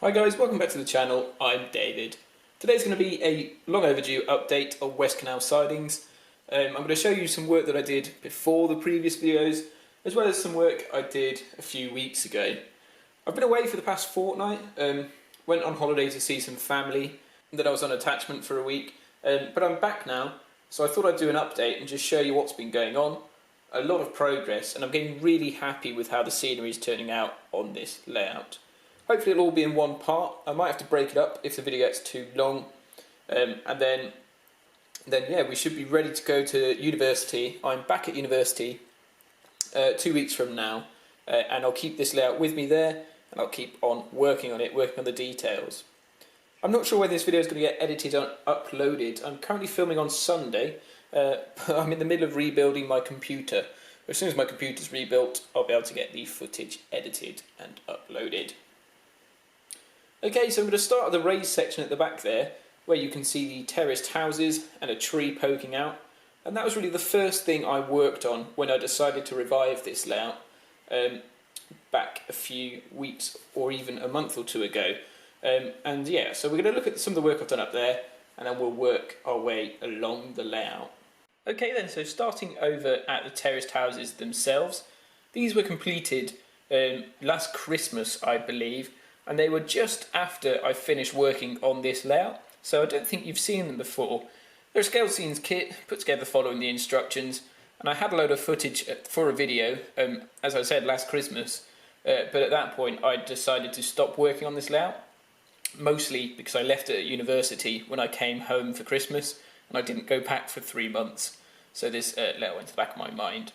Hi guys, welcome back to the channel. I'm David. Today's going to be a long overdue update of West Canal sidings. I'm going to show you some work that I did before the previous videos, as well as some work I did a few weeks ago. I've been away for the past fortnight, went on holiday to see some family, and then I was on attachment for a week, but I'm back now, so I thought I'd do an update and just show you what's been going on. A lot of progress, and I'm getting really happy with how the scenery is turning out on this layout. Hopefully it'll all be in one part. I might have to break it up if the video gets too long. And then yeah, we should be ready to go to university. I'm back at university 2 weeks from now, and I'll keep this layout with me there, and I'll keep on working on it, working on the details. I'm not sure when this video is going to get edited and uploaded. I'm currently filming on Sunday, but I'm in the middle of rebuilding my computer. As soon as my computer's rebuilt, I'll be able to get the footage edited and uploaded. Okay, so I'm going to start at the raised section at the back there, where you can see the terraced houses and a tree poking out. And that was really the first thing I worked on when I decided to revive this layout back a few weeks or even a month or two ago. And yeah, so we're going to look at some of the work I've done up there, and then we'll work our way along the layout. Okay then, so starting over at the terraced houses themselves, these were completed last Christmas, I believe. And they were just after I finished working on this layout, so I don't think you've seen them before. They're a scale scenes kit put together following the instructions, and I had a load of footage for a video, as I said, last Christmas, but at that point I decided to stop working on this layout, mostly because I left it at university when I came home for Christmas, and I didn't go back for 3 months, so this layout went to the back of my mind.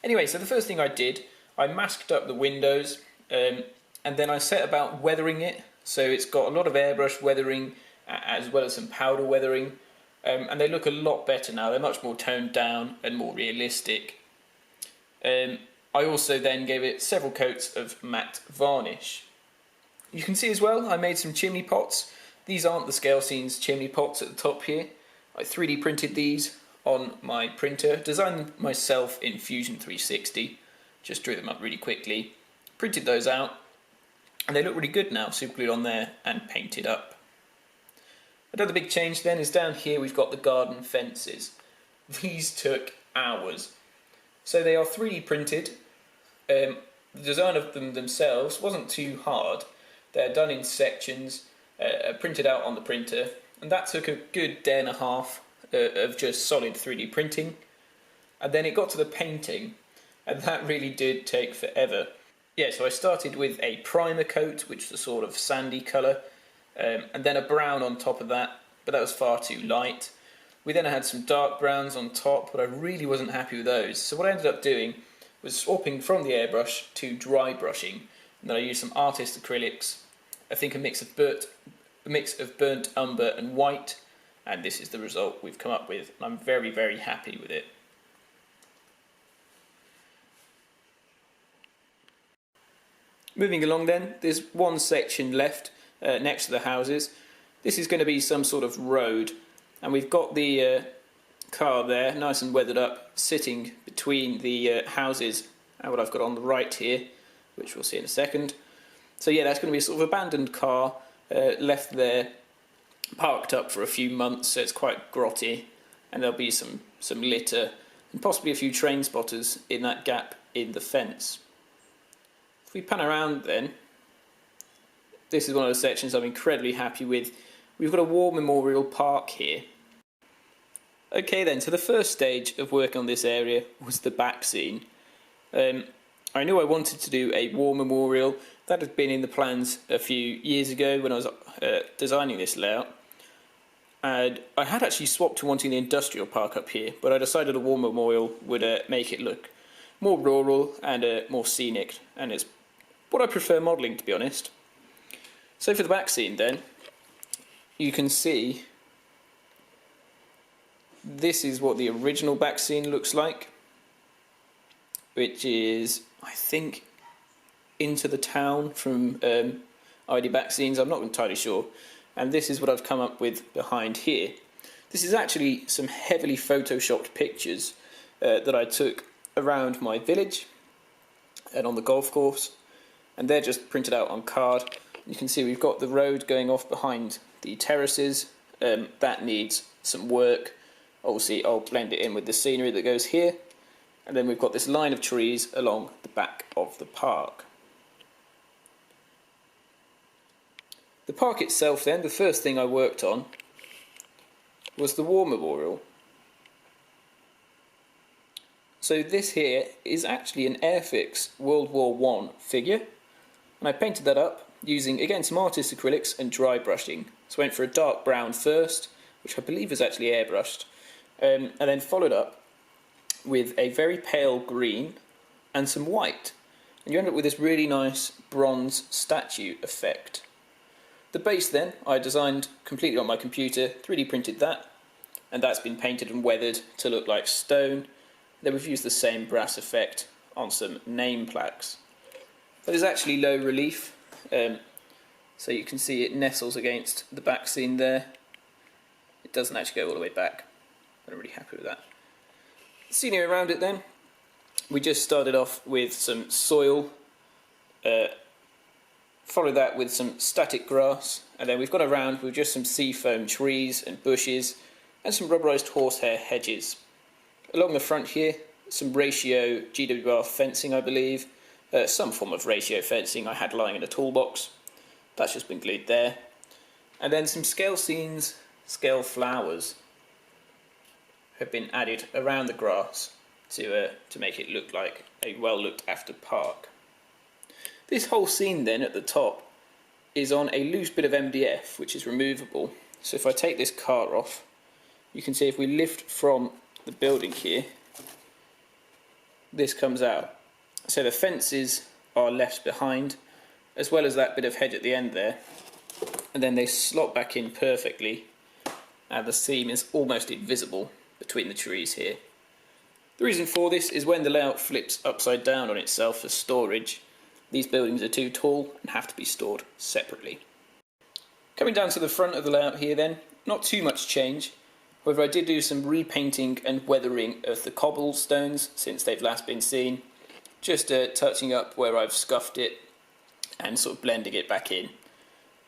Anyway, so the first thing I did, I masked up the windows, and then I set about weathering it, so it's got a lot of airbrush weathering as well as some powder weathering, and they look a lot better now. They're much more toned down and more realistic. I also then gave it several coats of matte varnish. You can see as well I made some chimney pots. These aren't the scale scenes chimney pots at the top here. I 3D printed these on my printer, designed them myself in Fusion 360, just drew them up really quickly, printed those out. And they look really good now, super glued on there and painted up. Another big change then is down here we've got the garden fences. These took hours. So they are 3D printed. The design of them themselves wasn't too hard. They're done in sections, printed out on the printer, and that took a good day and a half of just solid 3D printing. And then it got to the painting, and that really did take forever. Yeah, so I started with a primer coat, which is a sort of sandy colour, and then a brown on top of that, but that was far too light. We then had some dark browns on top, but I really wasn't happy with those. So what I ended up doing was swapping from the airbrush to dry brushing, and then I used some artist acrylics, I think a mix of burnt umber and white, and this is the result we've come up with, and I'm very, very happy with it. Moving along then, there's one section left next to the houses. This is going to be some sort of road, and we've got the car there, nice and weathered up, sitting between the houses and what I've got on the right here, which we'll see in a second. So yeah, that's going to be a sort of abandoned car, left there, parked up for a few months, so it's quite grotty, and there'll be some litter, and possibly a few train spotters in that gap in the fence. If we pan around then, this is one of the sections I'm incredibly happy with. We've got a war memorial park here. Okay then, so the first stage of working on this area was the back scene. I knew I wanted to do a war memorial. That had been in the plans a few years ago when I was designing this layout. And I had actually swapped to wanting the industrial park up here, but I decided a war memorial would make it look more rural and more scenic, and it's what I prefer modelling, to be honest. So for the back scene then, you can see this is what the original back scene looks like, which is, I think, into the town from ID back scenes, I'm not entirely sure, and this is what I've come up with behind here. This is actually some heavily photoshopped pictures that I took around my village and on the golf course, and they're just printed out on card. You can see we've got the road going off behind the terraces. That needs some work. Obviously I'll blend it in with the scenery that goes here. And then we've got this line of trees along the back of the park. The park itself then, the first thing I worked on was the War Memorial. So this here is actually an Airfix World War I figure, and I painted that up using again some artist acrylics and dry brushing. So I went for a dark brown first, which I believe is actually airbrushed, and then followed up with a very pale green and some white, and you end up with this really nice bronze statue effect. The base then I designed completely on my computer, 3D printed that, and that's been painted and weathered to look like stone. Then we've used the same brass effect on some name plaques. That is actually low relief, so you can see it nestles against the back scene there. It doesn't actually go all the way back. I'm really happy with that. The scenery around it then, we just started off with some soil, followed that with some static grass, and then we've gone around with just some seafoam trees and bushes and some rubberised horsehair hedges. Along the front here, some ratio GWR fencing I believe, some form of ratio fencing I had lying in a toolbox. That's just been glued there. And then some scale scenes, scale flowers have been added around the grass to make it look like a well looked after park. This whole scene then at the top is on a loose bit of MDF which is removable. So if I take this car off, you can see if we lift from the building here, this comes out. So the fences are left behind, as well as that bit of hedge at the end there, and then they slot back in perfectly, and the seam is almost invisible between the trees here. The reason for this is when the layout flips upside down on itself for storage, these buildings are too tall and have to be stored separately. Coming down to the front of the layout here then, not too much change. However, I did do some repainting and weathering of the cobblestones since they've last been seen, just touching up where I've scuffed it and sort of blending it back in.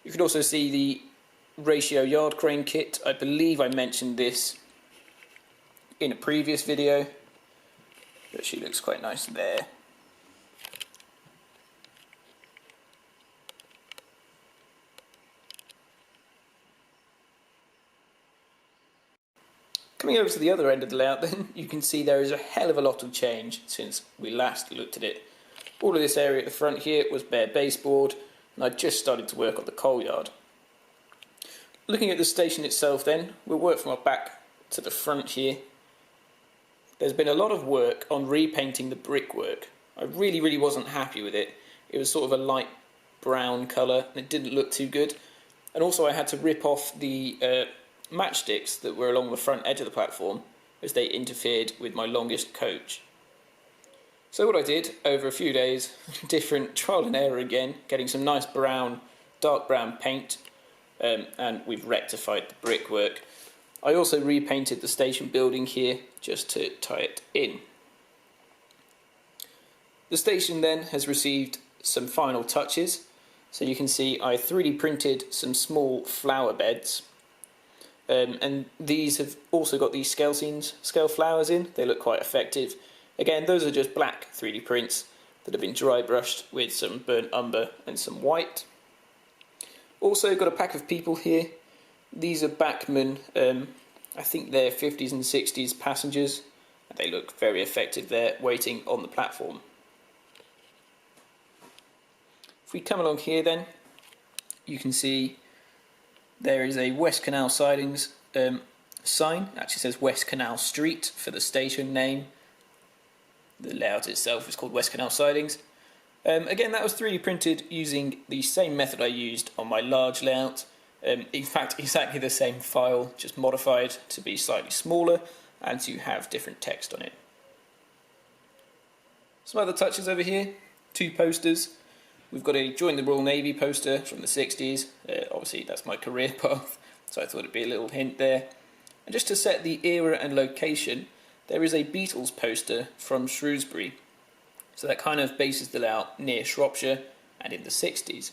You can also see the ratio yard crane kit. I believe I mentioned this in a previous video. It actually looks quite nice there. Coming over to the other end of the layout then, you can see there is a hell of a lot of change since we last looked at it. All of this area at the front here was bare baseboard, and I just started to work on the coal yard. Looking at the station itself then, we'll work from our back to the front here. There's been a lot of work on repainting the brickwork. I really wasn't happy with it. It was sort of a light brown colour and it didn't look too good. And also I had to rip off the matchsticks that were along the front edge of the platform as they interfered with my longest coach. So what I did over a few days, different trial and error again, getting some nice brown, dark brown paint, and we've rectified the brickwork. I also repainted the station building here just to tie it in. The station then has received some final touches. So you can see I 3D printed some small flower beds. And these have also got these scale flowers in. They look quite effective. Again, those are just black 3D prints that have been dry brushed with some burnt umber and some white. Also got a pack of people here. These are Bachmann, I think they're 50s and 60s passengers. They look very effective there, waiting on the platform. If we come along here then, you can see there is a West Canal Sidings sign. It actually says West Canal Street for the station name. The layout itself is called West Canal Sidings. Again, that was 3D printed using the same method I used on my large layout. In fact, exactly the same file, just modified to be slightly smaller and to have different text on it. Some other touches over here, 2 posters. We've got a Join the Royal Navy poster from the 60s. Obviously that's my career path, so I thought it'd be a little hint there. And just to set the era and location, there is a Beatles poster from Shrewsbury. So that kind of bases the layout near Shropshire and in the 60s.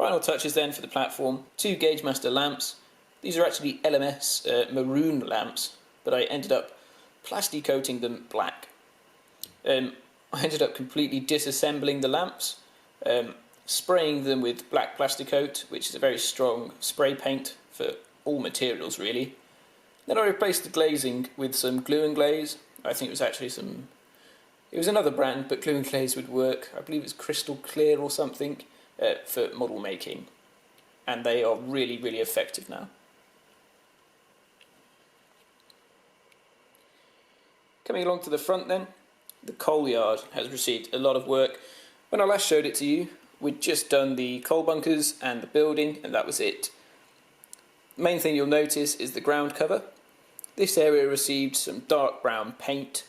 Final touches then for the platform, 2 Gauge Master lamps. These are actually LMS maroon lamps, but I ended up plastic coating them black. I ended up completely disassembling the lamps, spraying them with black plastic coat, which is a very strong spray paint for all materials really. Then I replaced the glazing with some glue and glaze. I think it was actually it was another brand, but glue and glaze would work. I believe it's Crystal Clear or something for model making, and they are really, really effective now. Coming along to the front then, the coal yard has received a lot of work. When I last showed it to you, we'd just done the coal bunkers and the building, and that was it. The main thing you'll notice is the ground cover. This area received some dark brown paint,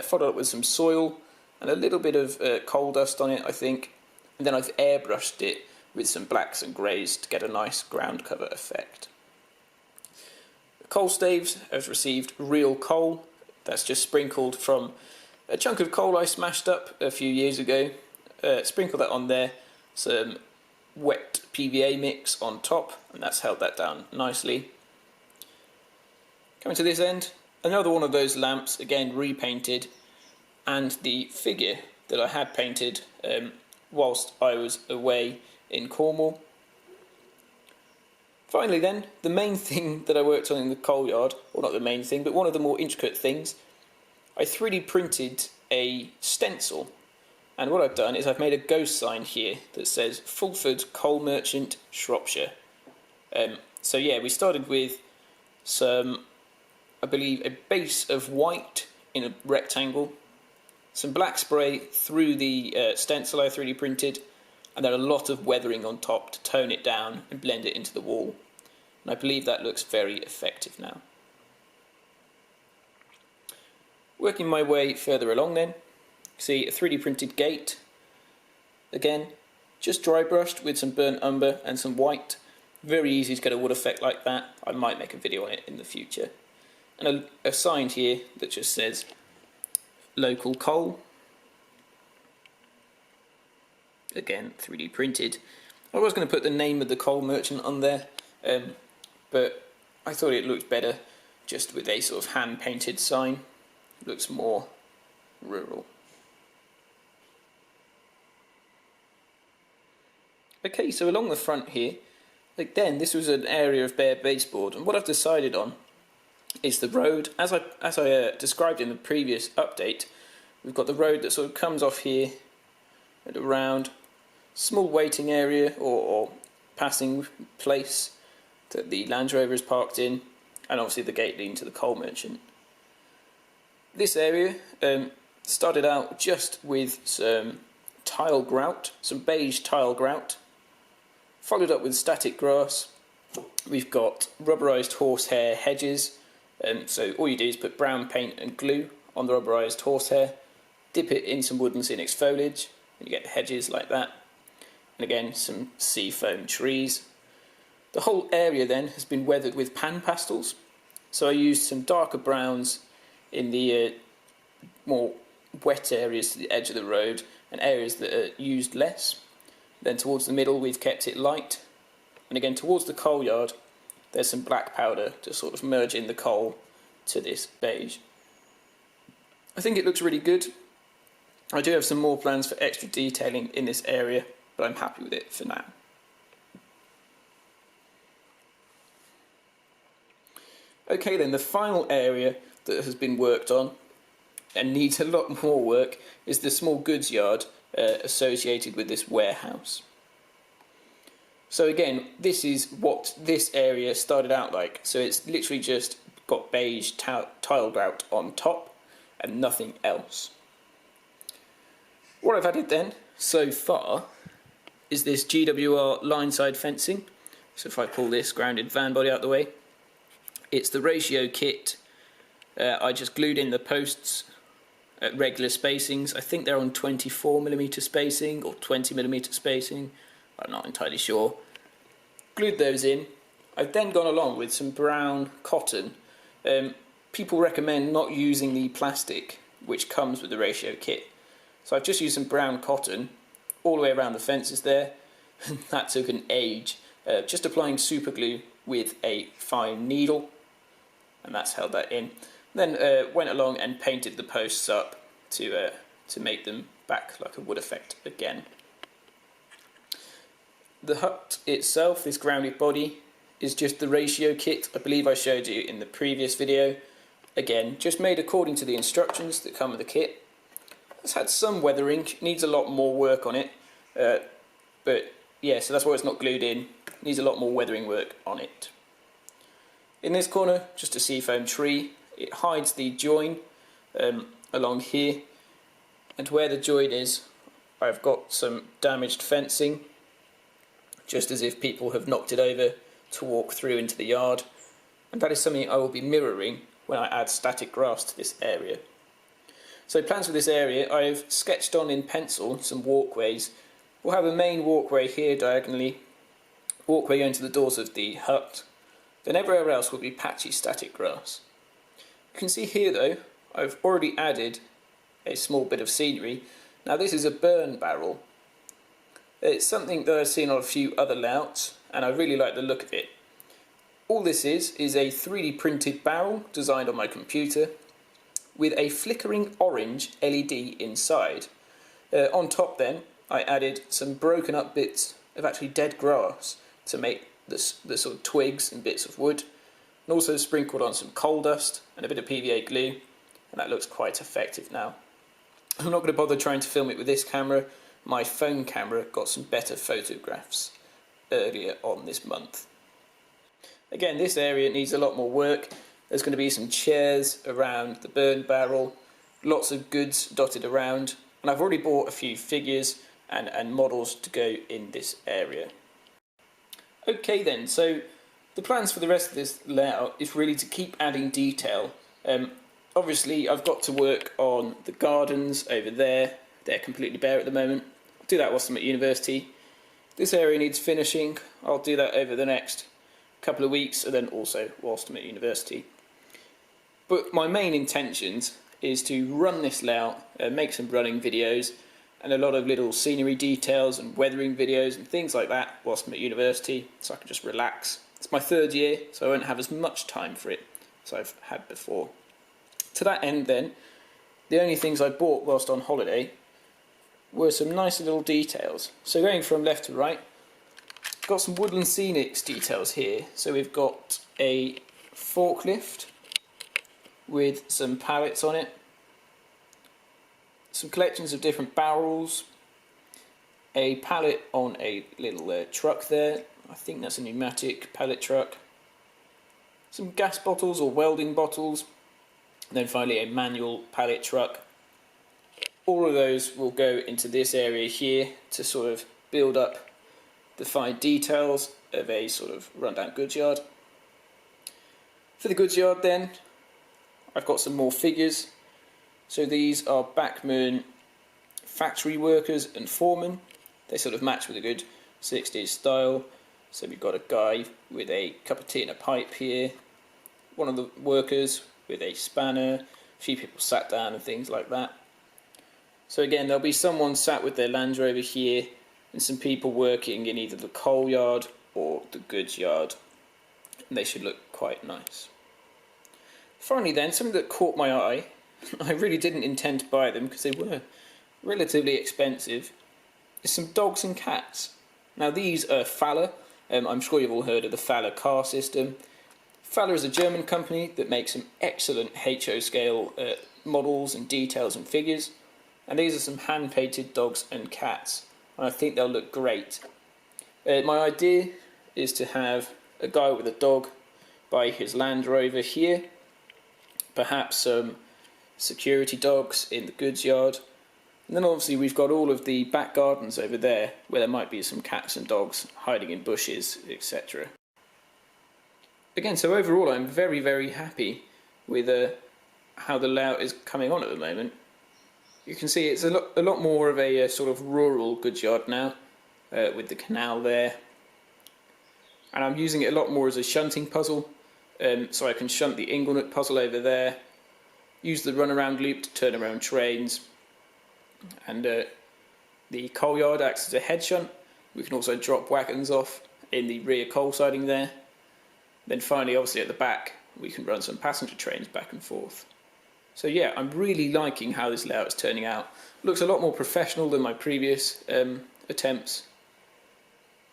followed up with some soil and a little bit of coal dust on it, I think, and then I've airbrushed it with some blacks and greys to get a nice ground cover effect. The coal staves have received real coal. That's just sprinkled from a chunk of coal I smashed up a few years ago. Sprinkle that on there, some wet PVA mix on top, and that's held that down nicely. Coming to this end, another one of those lamps, again repainted, and the figure that I had painted whilst I was away in Cornwall. Finally then, the main thing that I worked on in the coal yard, or not the main thing, but one of the more intricate things, I 3D printed a stencil, and what I've done is I've made a ghost sign here that says Fulford Coal Merchant, Shropshire. So yeah, we started with some, I believe, a base of white in a rectangle, some black spray through the stencil I 3D printed, and then a lot of weathering on top to tone it down and blend it into the wall. And I believe that looks very effective now. Working my way further along then, see a 3D printed gate. Again, just dry brushed with some burnt umber and some white. Very easy to get a wood effect like that. I might make a video on it in the future. And a sign here that just says local coal. Again, 3D printed. I was going to put the name of the coal merchant on there, but I thought it looked better just with a sort of hand painted sign. It looks more rural. Okay, so along the front here, again, this was an area of bare baseboard, and what I've decided on is the road. As I described in the previous update, we've got the road that sort of comes off here and around, small waiting area or passing place that the Land Rover is parked in, and obviously the gate leading to the coal merchant. This area started out just with some tile grout, some beige tile grout, followed up with static grass. We've got rubberised horsehair hedges, so all you do is put brown paint and glue on the rubberised horsehair, dip it in some wood and Phoenix foliage, and you get hedges like that. And again, some sea foam trees. The whole area then has been weathered with pan pastels, so I used some darker browns in the more wet areas to the edge of the road and areas that are used less. Then towards the middle we've kept it light, and again towards the coal yard there's some black powder to sort of merge in the coal to this beige. I think it looks really good. I do have some more plans for extra detailing in this area, but I'm happy with it for now. Okay then, the final area that has been worked on and needs a lot more work is the small goods yard associated with this warehouse. So again, this is what this area started out like. So it's literally just got beige tile grout on top and nothing else. What I've added then so far is this GWR line side fencing. So if I pull this grounded van body out the way, it's the ratio kit. I just glued in the posts at regular spacings. I think they're on 24mm spacing or 20mm spacing. I'm not entirely sure. Glued those in. I've then gone along with some brown cotton. People recommend not using the plastic which comes with the ratio kit. So I've just used some brown cotton all the way around the fences there. That took an age. Just applying super glue with a fine needle, and that's held that in. Then went along and painted the posts up to make them back like a wood effect again. The hut itself, this grounded body, is just the ratio kit I believe I showed you in the previous video. Again, just made according to the instructions that come with the kit. It's had some weathering, needs a lot more work on it, but yeah, so that's why it's not glued in. Needs a lot more weathering work on it. In this corner, just a seafoam tree. It hides the join along here, and where the join is, I've got some damaged fencing, just as if people have knocked it over to walk through into the yard, and that is something I will be mirroring when I add static grass to this area. So plans for this area, I've sketched on in pencil some walkways. We'll have a main walkway here diagonally, walkway going to the doors of the hut, then everywhere else will be patchy static grass. You can see here though, I've already added a small bit of scenery. Now this is a burn barrel. It's something that I've seen on a few other layouts, and I really like the look of it. All this is a 3D printed barrel designed on my computer with a flickering orange LED inside. On top then, I added some broken up bits of actually dead grass to make the sort of twigs and bits of wood, and also sprinkled on some coal dust and a bit of PVA glue, and that looks quite effective now. I'm not going to bother trying to film it with this camera. My phone camera got some better photographs earlier on this month. Again, this area needs a lot more work. There's going to be some chairs around the burn barrel, lots of goods dotted around, and I've already bought a few figures and models to go in this area. Okay then, so the plans for the rest of this layout is really to keep adding detail. Obviously I've got to work on the gardens over there. They're completely bare at the moment. I'll do that whilst I'm at university. This area needs finishing. I'll do that over the next couple of weeks, and then also whilst I'm at university. But my main intentions is to run this layout, make some running videos, and a lot of little scenery details and weathering videos and things like that whilst I'm at university, so I can just relax. It's my third year, so I won't have as much time for it as I've had before. To that end then, the only things I bought whilst on holiday were some nice little details. So going from left to right, got some woodland scenics details here. So we've got a forklift with some pallets on it, some collections of different barrels, a pallet on a little truck there. I think that's a pneumatic pallet truck. Some gas bottles or welding bottles, and then finally a manual pallet truck. All of those will go into this area here to sort of build up the fine details of a sort of rundown goods yard. For the goods yard then, I've got some more figures. So these are Bachmann factory workers and foremen. They sort of match with a good 60s style. So we've got a guy with a cup of tea and a pipe here, one of the workers with a spanner, a few people sat down and things like that. So again, there'll be someone sat with their Land Rover here, and some people working in either the coal yard or the goods yard, and they should look quite nice. Finally then, something that caught my eye, I really didn't intend to buy them because they were relatively expensive, is some dogs and cats. Now these are Faller. I'm sure you've all heard of the Faller car system. Faller is a German company that makes some excellent HO scale models and details and figures, and these are some hand painted dogs and cats, and I think they'll look great. My idea is to have a guy with a dog by his Land Rover here, perhaps some security dogs in the goods yard, and then obviously we've got all of the back gardens over there where there might be some cats and dogs hiding in bushes, etc. Again, so overall I'm very, very happy with how the layout is coming on at the moment. You can see it's a lot more of a sort of rural goods yard now, with the canal there. And I'm using it a lot more as a shunting puzzle, so I can shunt the Inglenut puzzle over there, use the runaround loop to turn around trains, and the coal yard acts as a head shunt, We can also drop wagons off in the rear coal siding there. Then finally, obviously at the back, we can run some passenger trains back and forth. So yeah, I'm really liking how this layout is turning out. Looks a lot more professional than my previous attempts.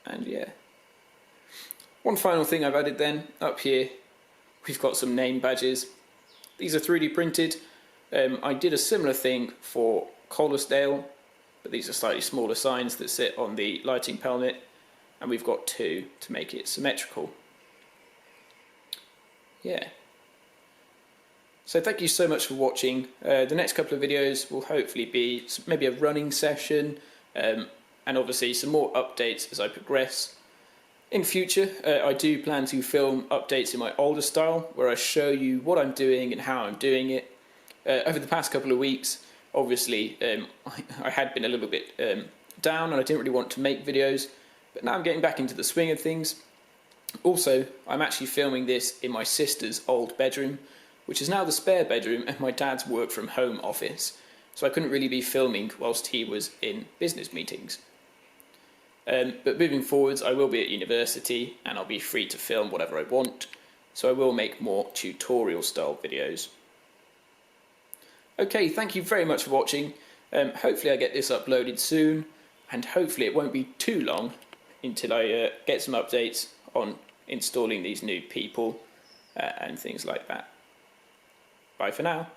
And yeah. One final thing I've added then, up here, we've got some name badges. These are 3D printed. I did a similar thing for Collisdale, but these are slightly smaller signs that sit on the lighting pelmet, and we've got 2 to make it symmetrical. Yeah. So thank you so much for watching. The next couple of videos will hopefully be maybe a running session, and obviously some more updates as I progress. In future, I do plan to film updates in my older style, where I show you what I'm doing and how I'm doing it. Over the past couple of weeks, obviously, I had been a little bit down and I didn't really want to make videos, but now I'm getting back into the swing of things. Also, I'm actually filming this in my sister's old bedroom, which is now the spare bedroom and my dad's work from home office, so I couldn't really be filming whilst he was in business meetings. But moving forwards, I will be at university and I'll be free to film whatever I want, so I will make more tutorial style videos. Okay, thank you very much for watching. Hopefully I get this uploaded soon, and hopefully it won't be too long until I get some updates on installing these new people and things like that. Bye for now.